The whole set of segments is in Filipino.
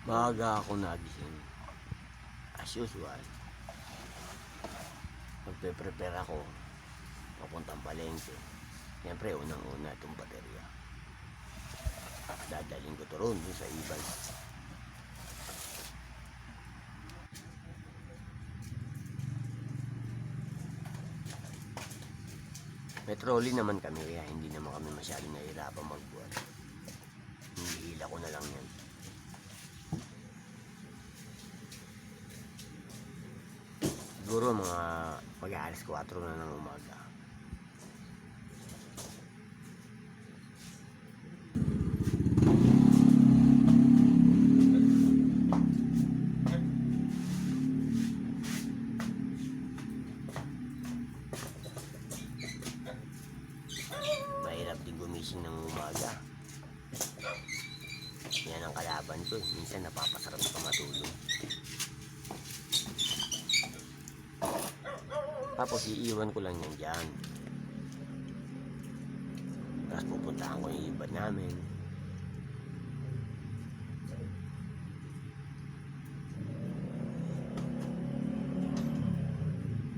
Maaga ako nagising. As usual, magpe-prepare ako papuntang palengke. Siyempre, unang-una itong baterya. Dadalhin ko to ron sa e-bike. May trolley naman kami, kaya hindi naman kami masyadong nahihirapan magbuhat. Hinihila ko na lang yan. Siguro mga mag-aalas 4 na ng umaga. Mahirap din gumising ng umaga. Yan ang kalaban ko. Minsan napapasarap ka matulog. Tapos iiwan ko lang yan dyan. Tapos pupuntahan ko yung iba namin.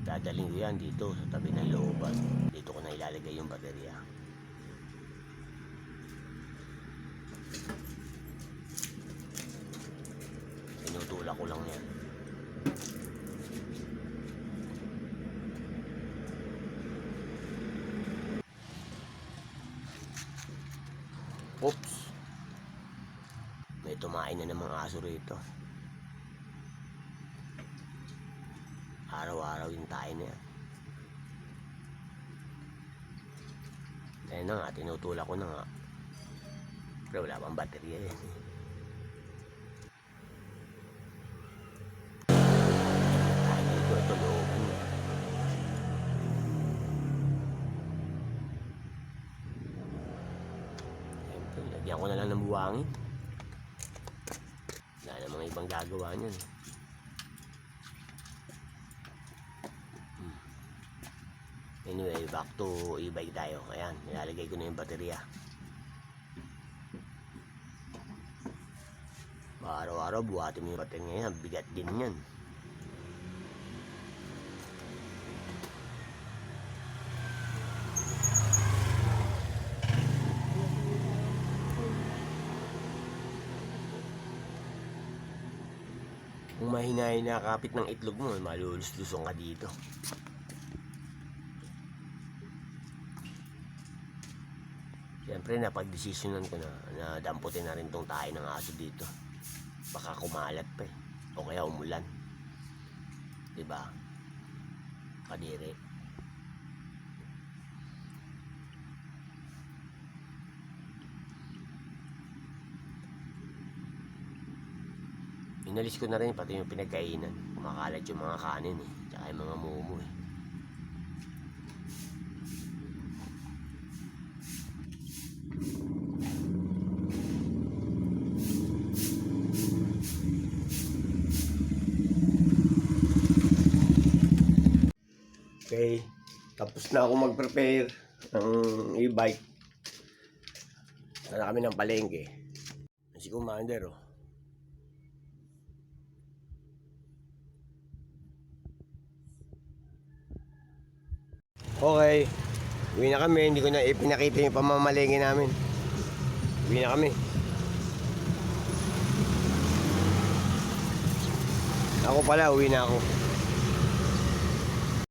Dadaling ko yan dito sa tabi ng looban. Dito ko na ilalagay yung baterya. Tinutulak ko lang yan. Oops! May tumain na namang aso rito. Araw-araw yung tayo na yan. Kaya na nga, tinutulak ko na nga. Pero wala pang baterya yan. Tayo dito, ito looban na. Siyempre, lagyan ko na lang ng buwangin. Wala namang ibang gagawa niyan. Anyway, back to e-bike tayo. Ayan, nilalagay ko na yung baterya. Araw-araw buhatin mo yung baterya yan. Bigat din yan. Kung mahina-hina kapit ng itlog mo, malulus-lusong ka dito. Siyempre, napag-desisyonan ko na damputin na rin tong tayo ng aso dito. Baka kumalat pa eh. O kaya umulan. Diba? Kadiri. Inalis ko na rin pati yung pinagkainan. Kumakalat yung mga kanin eh. Tsaka yung mga mumu eh. Okay, tapos na ako mag-prepare ng e-bike. Sana kami ng palengke. Si Commander oh. Okay, uwi na kami. Hindi ko na ipinakita yung pamamalengke namin. Uwi na kami. Ako pala, uwi na ako.